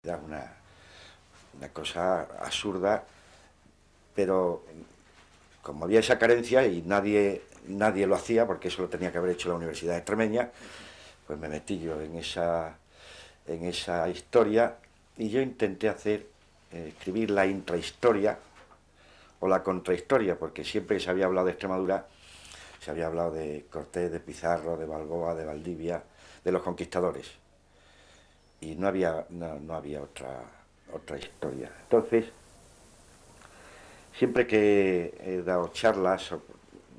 Era una cosa absurda, pero como había esa carencia y nadie lo hacía, porque eso lo tenía que haber hecho la Universidad Extremeña, pues me metí yo en esa historia y yo intenté escribir la intrahistoria o la contrahistoria, porque siempre que se había hablado de Extremadura, se había hablado de Cortés, de Pizarro, de Balboa, de Valdivia, de los conquistadores, y no había otra historia. Entonces, siempre que he dado charlas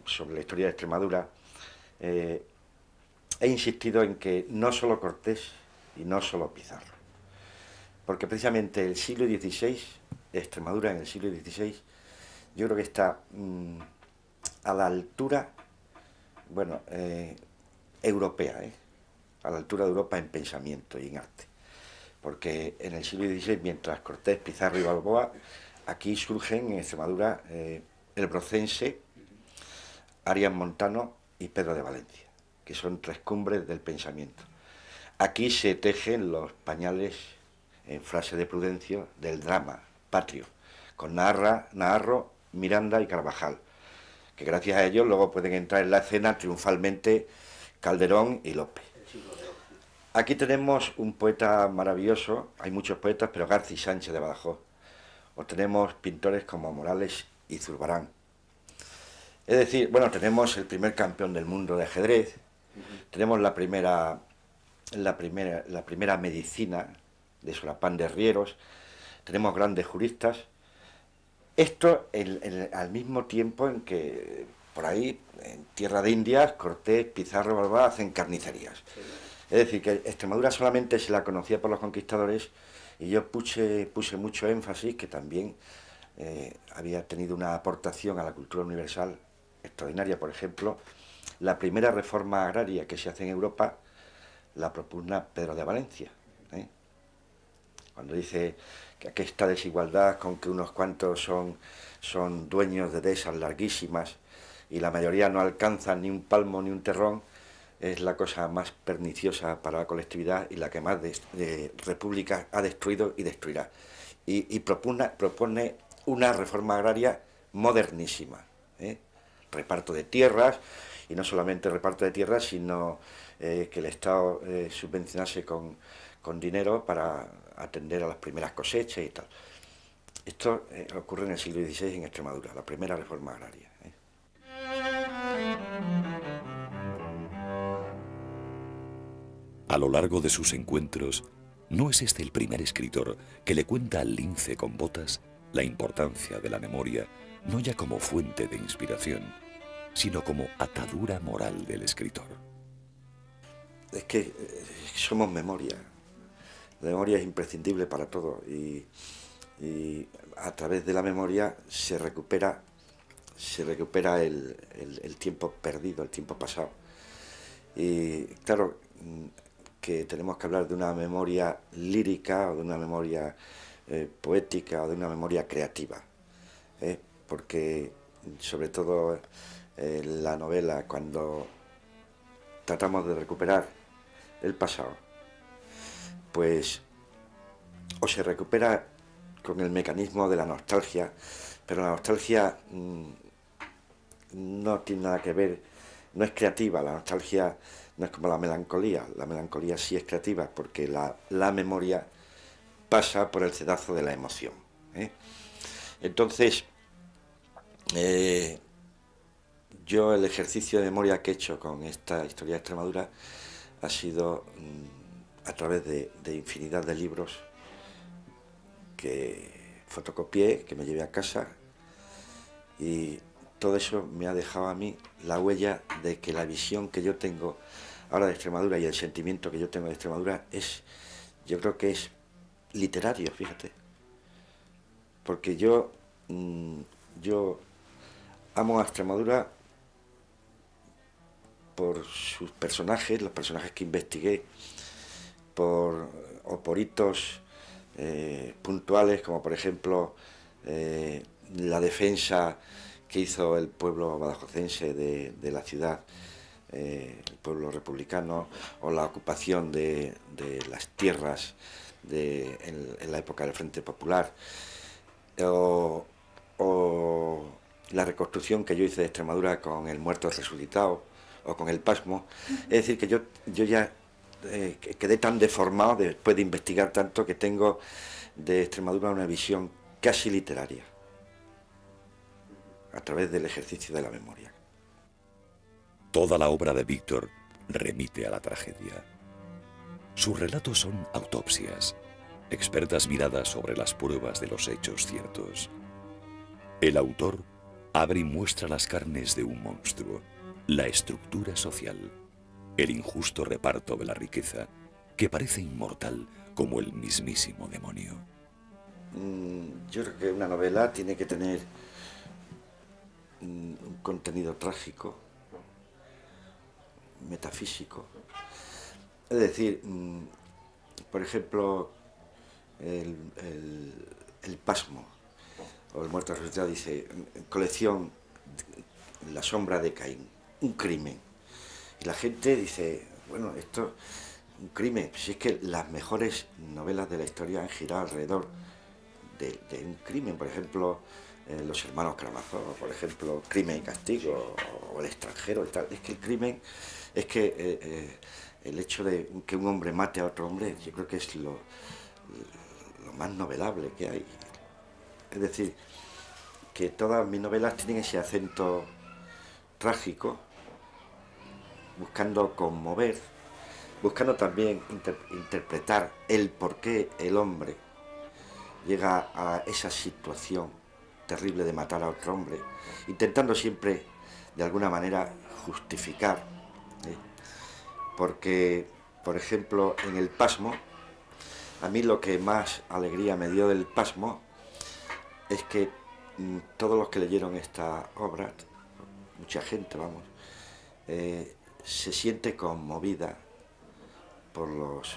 sobre la historia de Extremadura, eh, he insistido en que no solo Cortés y no solo Pizarro, porque precisamente el siglo XVI, Extremadura en el siglo XVI, yo creo que está a la altura, bueno, europea, a la altura de Europa en pensamiento y en arte. Porque en el siglo XVI, mientras Cortés, Pizarro y Balboa, aquí surgen en Extremadura el brocense, Arias Montano y Pedro de Valencia, que son tres cumbres del pensamiento. Aquí se tejen los pañales, en frase de Prudencio, del drama patrio, con Naharro, Miranda y Carvajal, que gracias a ellos luego pueden entrar en la escena triunfalmente Calderón y Lope. Aquí tenemos un poeta maravilloso, hay muchos poetas, pero García Sánchez de Badajoz. O tenemos pintores como Morales y Zurbarán. Es decir, bueno, tenemos el primer campeón del mundo de ajedrez, tenemos la primera medicina de Solapán de Rieros, tenemos grandes juristas. Esto al mismo tiempo en que por ahí, en tierra de Indias, Cortés, Pizarro, Balboa hacen carnicerías. Es decir, que Extremadura solamente se la conocía por los conquistadores y yo puse mucho énfasis que también había tenido una aportación a la cultura universal extraordinaria. Por ejemplo, la primera reforma agraria que se hace en Europa la propugna Pedro de Valencia. ¿eh? Cuando dice que aquí esta desigualdad con que unos cuantos son dueños de dehesas larguísimas y la mayoría no alcanzan ni un palmo ni un terrón, es la cosa más perniciosa para la colectividad y la que más de repúblicas ha destruido y destruirá. Y propone una reforma agraria modernísima. Reparto de tierras, y no solamente reparto de tierras, sino que el Estado subvencionase con dinero para atender a las primeras cosechas y tal. Esto ocurre en el siglo XVI en Extremadura, la primera reforma agraria. A lo largo de sus encuentros, no es este el primer escritor que le cuenta al lince con botas la importancia de la memoria, no ya como fuente de inspiración, sino como atadura moral del escritor. Es que somos memoria. La memoria es imprescindible para todo y a través de la memoria se recupera el tiempo perdido, el tiempo pasado. Y claro, que tenemos que hablar de una memoria lírica o de una memoria poética o de una memoria creativa. Porque sobre todo la novela, cuando tratamos de recuperar el pasado, pues o se recupera con el mecanismo de la nostalgia, pero la nostalgia no tiene nada que ver, no es creativa, la nostalgia no es como la melancolía sí es creativa porque la memoria pasa por el sedazo de la emoción. ¿eh? Entonces, yo el ejercicio de memoria que he hecho con esta historia de Extremadura ha sido a través de infinidad de libros que fotocopié, que me llevé a casa, y todo eso me ha dejado a mí la huella de que la visión que yo tengo ahora de Extremadura y el sentimiento que yo tengo de Extremadura yo creo que es literario, fíjate, porque yo amo a Extremadura por sus personajes, los personajes que investigué, por hitos puntuales, como por ejemplo la defensa que hizo el pueblo badajocense de la ciudad, el pueblo republicano, o la ocupación de las tierras en la época del Frente Popular, o, o la reconstrucción que yo hice de Extremadura con el muerto resucitado, o con el pasmo. Es decir, que yo ya quedé tan deformado después de investigar tanto, que tengo de Extremadura una visión casi literaria, a través del ejercicio de la memoria. Toda la obra de Víctor remite a la tragedia. Sus relatos son autopsias, expertas miradas sobre las pruebas de los hechos ciertos. El autor abre y muestra las carnes de un monstruo, la estructura social, el injusto reparto de la riqueza, que parece inmortal como el mismísimo demonio. Yo creo que una novela tiene que tener un contenido trágico, metafísico. Es decir, por ejemplo, el pasmo o el muerto resucitado dice, colección La sombra de Caín, un crimen. Y la gente dice, bueno, esto un crimen. Si es que las mejores novelas de la historia han girado alrededor de un crimen. Por ejemplo, Los hermanos Karamazov, por ejemplo, Crimen y castigo, o El extranjero y tal. Es que el crimen, es que el hecho de que un hombre mate a otro hombre, yo creo que es lo más novelable que hay. Es decir, que todas mis novelas tienen ese acento trágico, buscando conmover, buscando también interpretar el por qué el hombre llega a esa situación terrible de matar a otro hombre, intentando siempre de alguna manera justificar, ¿eh? Porque, por ejemplo, en el pasmo, a mí lo que más alegría me dio del pasmo es que todos los que leyeron esta obra, mucha gente, vamos, se siente conmovida por los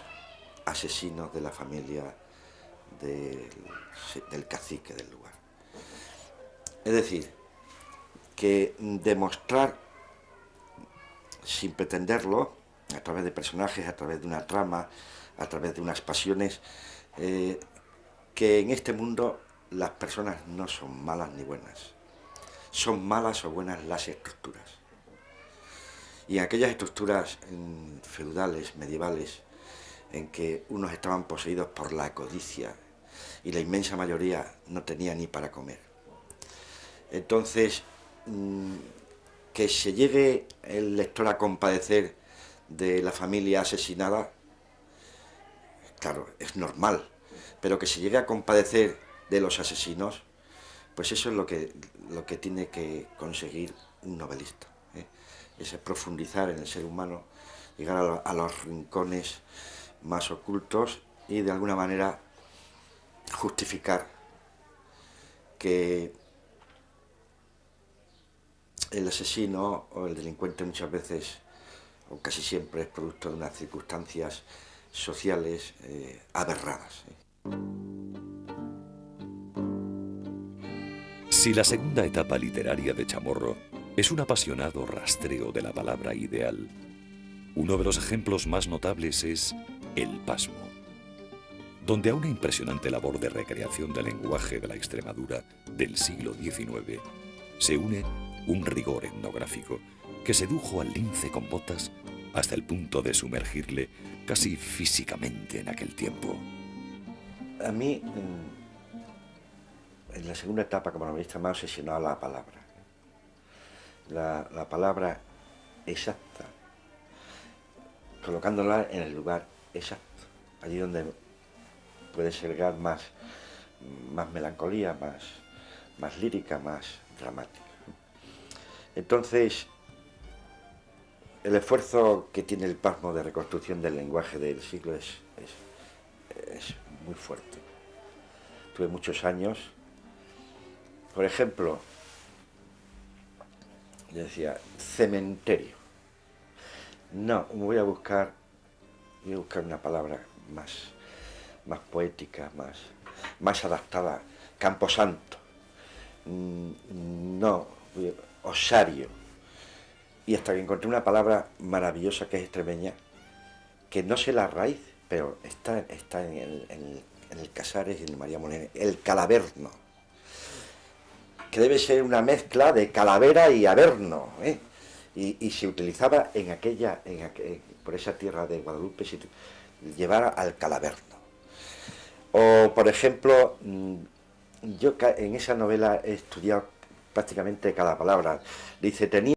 asesinos de la familia del cacique del lugar. Es decir, que demostrar, sin pretenderlo, a través de personajes, a través de una trama, a través de unas pasiones, que en este mundo las personas no son malas ni buenas. Son malas o buenas las estructuras. Y en aquellas estructuras feudales, medievales, en que unos estaban poseídos por la codicia y la inmensa mayoría no tenía ni para comer. Entonces, que se llegue el lector a compadecer de la familia asesinada, claro, es normal, pero que se llegue a compadecer de los asesinos, pues eso es lo que tiene que conseguir un novelista, ¿eh? Es profundizar en el ser humano, llegar a los rincones más ocultos y de alguna manera justificar que el asesino o el delincuente muchas veces, o casi siempre, es producto de unas circunstancias sociales aberradas. Si la segunda etapa literaria de Chamorro es un apasionado rastreo de la palabra ideal, uno de los ejemplos más notables es El pasmo, donde a una impresionante labor de recreación del lenguaje de la Extremadura del siglo XIX se une un rigor etnográfico que sedujo al lince con botas hasta el punto de sumergirle casi físicamente en aquel tiempo. A mí, en la segunda etapa como novelista, me ha obsesionado la palabra. La palabra exacta, colocándola en el lugar exacto, allí donde puede sergar más melancolía, más lírica, más dramática. Entonces, el esfuerzo que tiene el pasmo de reconstrucción del lenguaje del siglo es muy fuerte. Tuve muchos años, por ejemplo, yo decía, cementerio. No, voy a buscar una palabra más poética, más adaptada. Camposanto. No, osario. Y hasta que encontré una palabra maravillosa que es extremeña, que no sé la raíz, pero está en el Casares y en el María Molina, el calaverno, que debe ser una mezcla de calavera y averno, ¿eh? Y se utilizaba por esa tierra de Guadalupe, se llevara al calaverno. O, por ejemplo, yo en esa novela he estudiado prácticamente cada palabra. Dice, tenía